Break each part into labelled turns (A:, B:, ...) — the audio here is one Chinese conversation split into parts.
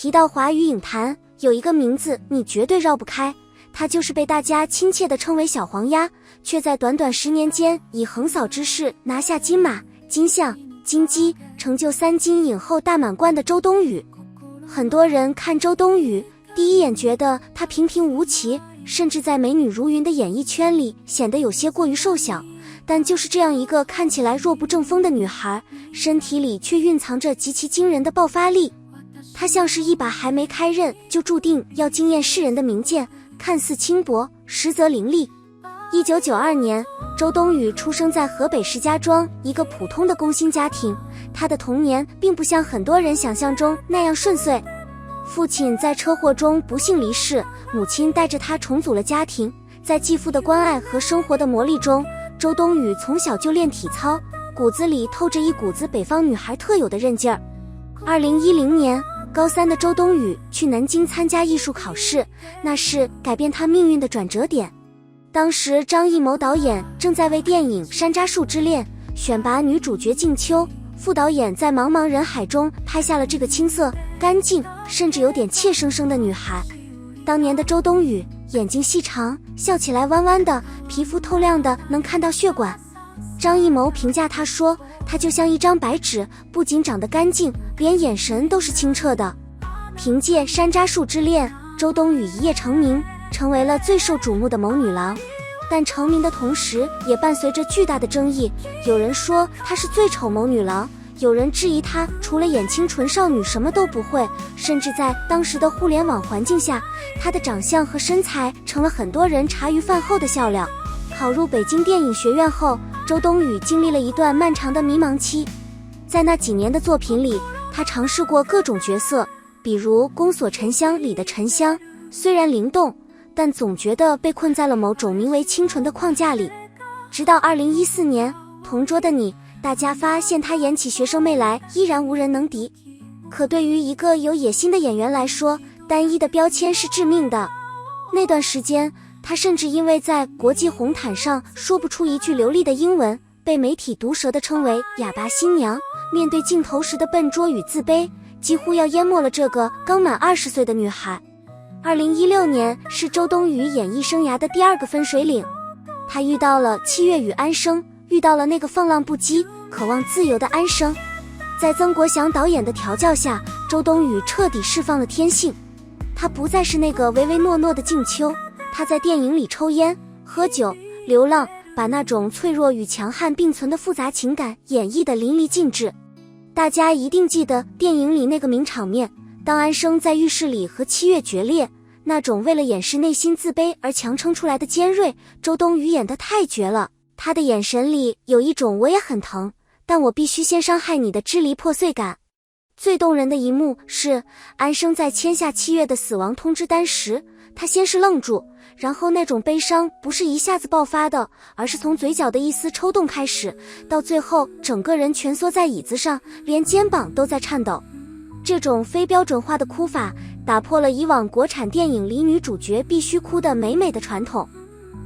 A: 提到華語影壇，有一個名字你絕對繞不開，他就是被大家親切地稱為小黃鴨，卻在短短10年間以橫掃之勢拿下金馬、金像、金雞，成就3金影后大滿貫的周冬雨。很多人看周冬雨，第一眼覺得她平平無奇，甚至在美女如雲的演藝圈裡顯得有些過於瘦小。但就是這樣一個看起來弱不正風的女孩，身體裡卻蘊藏着極其驚人的爆發力。她像是一把還沒開刃就注定要驚豔世人的名劍，看似輕薄，實則凌厲。1992年，周冬雨出生在河北石家莊一個普通的工薪家庭。她的童年並不像很多人想象中那樣順遂，父親在車禍中不幸離世，母親帶着她重組了家庭。在繼父的關愛和生活的磨礪中，周冬雨從小就練體操，骨子裡透着一股子北方女孩特有的韌勁兒。2010年，高3的周冬雨去南京參加藝術考試，那是改變她命運的轉折點。當時張藝謀導演正在為電影《山楂樹之戀》選拔女主角靜秋，副導演在茫茫人海中拍下了這個青澀、乾淨，甚至有點怯生生的女孩。當年的周冬雨眼睛細長，笑起來彎彎的，皮膚透亮的能看到血管。張藝謀評價她說，她就像一張白紙，不僅長得乾淨，連眼神都是清澈的。憑借《山楂樹之戀》，周冬雨一夜成名，成為了最受矚目的謀女郎。但成名的同時也伴隨着巨大的爭議，有人說她是最醜謀女郎，有人質疑她除了演清纯少女什麼都不會，甚至在當時的互聯網環境下，她的長相和身材成了很多人茶餘飯後的笑料。考入北京電影學院後，周冬雨經歷了一段漫長的迷茫期。在那幾年的作品裡，她嘗試過各種角色，比如《宮鎖沉香》裡的沉香，雖然靈動，但總覺得被困在了某種名為清純的框架裡。直到2014年，《同桌的你》，大家發現她演起學生妹來依然無人能敵。可對於一個有野心的演員來說，單一的標籤是致命的。那段時間，她甚至因為在國際紅毯上說不出一句流利的英文，被媒體毒舌地稱為啞巴新娘。面對鏡頭時的笨拙與自卑，幾乎要淹沒了這個剛滿20歲的女孩。2016年是周冬雨演藝生涯的第2個分水嶺，她遇到了七月與安生，遇到了那個放浪不羈、渴望自由的安生。在曾國祥導演的調教下，周冬雨徹底釋放了天性。她不再是那個唯唯諾諾的靜秋，她在電影裡抽煙、喝酒、流浪，把那種脆弱與強悍並存的複雜情感演繹得淋漓盡致。大家一定記得電影裡那個名場面，當安生在浴室裡和七月決裂，那種為了掩飾內心自卑而強撐出來的尖銳，周冬雨演得太絕了。她的眼神裡有一種我也很疼，但我必須先傷害你的支離破碎感。最動人的一幕是安生在簽下七月的死亡通知單時，他先是愣住，然後那種悲傷不是一下子爆發的，而是從嘴角的一絲抽動開始，到最後整個人蜷縮在椅子上，連肩膀都在颤抖。這種非標準化的哭法打破了以往國產電影裡女主角必須哭得美美的傳統。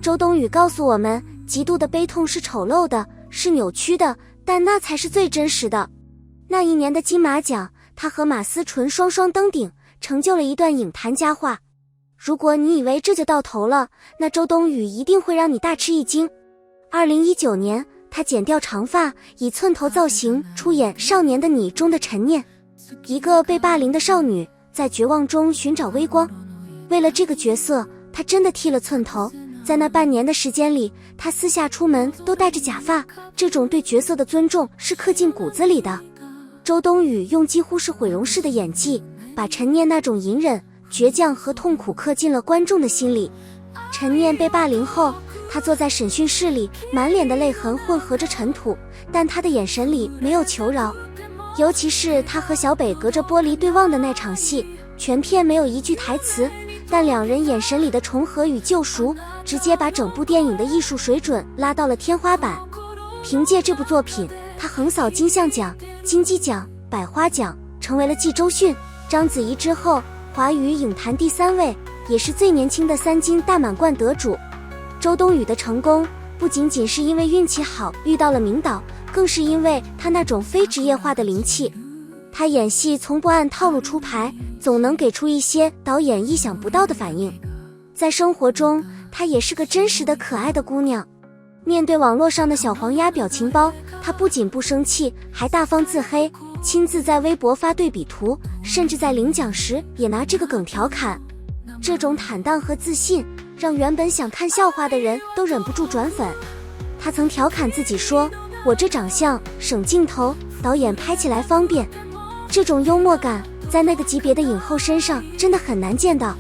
A: 周冬雨告訴我們，極度的悲痛是醜陋的，是扭曲的，但那才是最真實的。那一年的金馬獎，她和馬思純雙雙登頂，成就了一段影壇佳話。如果你以為這就到頭了，那周冬雨一定會讓你大吃一驚。2019年，她剪掉長髮，以寸頭造型出演《少年的你》中的陳念，一個被霸凌的少女，在絕望中尋找微光。為了這個角色，她真的剃了寸頭。在那半年的時間裡，她私下出門都戴着假髮，這種對角色的尊重是刻進骨子裡的。周冬雨用幾乎是毀容式的演技，把陳念那種隱忍、倔強和痛苦刻進了觀眾的心裡。陳念被霸凌後，他坐在審訊室裡，滿臉的淚痕混合着塵土，但他的眼神裡沒有求饒。尤其是他和小北隔着玻璃對望的那場戲，全片沒有一句台詞，但兩人眼神裡的重合與救贖，直接把整部電影的藝術水準拉到了天花板。憑借這部作品，他橫掃金像獎、金雞獎、百花獎，成為了繼周迅、章子怡之後華語影壇第3位，也是最年輕的3金大滿貫得主。周冬雨的成功不僅僅是因為運氣好遇到了名導，更是因為她那種非職業化的靈氣。他演戲從不按套路出牌，總能給出一些導演意想不到的反應。在生活中，她也是個真實的可愛的姑娘。面對網絡上的小黄鴨表情包，她不僅不生氣，還大方自黑，親自在微博發對比圖，甚至在領獎時也拿這個梗調侃。這種坦蕩和自信，讓原本想看笑話的人都忍不住轉粉。她曾調侃自己說：“我這長相省鏡頭，導演拍起來方便。”這種幽默感在那個級別的影后身上真的很難見到。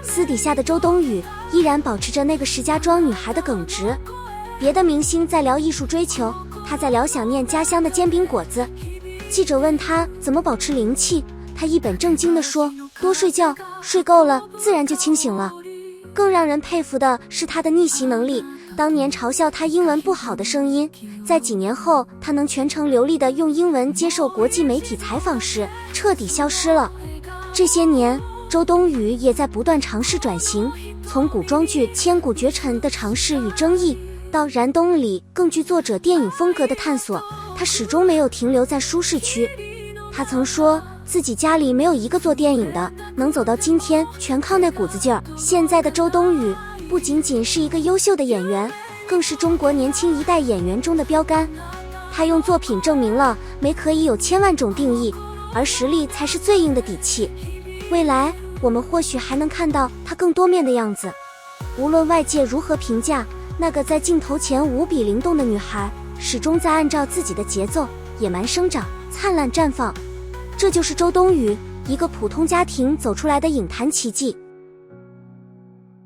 A: 私底下的周冬雨依然保持着那個石家莊女孩的耿直。別的明星在聊藝術追求，她在聊想念家鄉的煎餅果子。記者問她怎麼保持靈氣，她一本正經地說：多睡覺，睡夠了自然就清醒了。更讓人佩服的是她的逆襲能力。當年嘲笑她英文不好的聲音，在幾年後她能全程流利地用英文接受國際媒體採訪時，徹底消失了。這些年，周冬雨也在不断嘗試轉型，從古裝劇千古絕塵的嘗試與爭議，到燃冬裡更具作者電影風格的探索，她始終沒有停留在舒適區。她曾說自己家裡沒有一個做電影的，能走到今天全靠那股子勁兒。現在的周冬雨不僅僅是一個優秀的演員，更是中國年輕一代演員中的標杆。她用作品證明了美可以有千萬種定義，而實力才是最硬的底氣。未來我們或許還能看到她更多面的樣子。無論外界如何評價，那個在鏡頭前無比靈動的女孩，始終在按照自己的節奏野蠻生長，燦爛綻放。這就是周冬雨，一個普通家庭走出來的影壇奇蹟。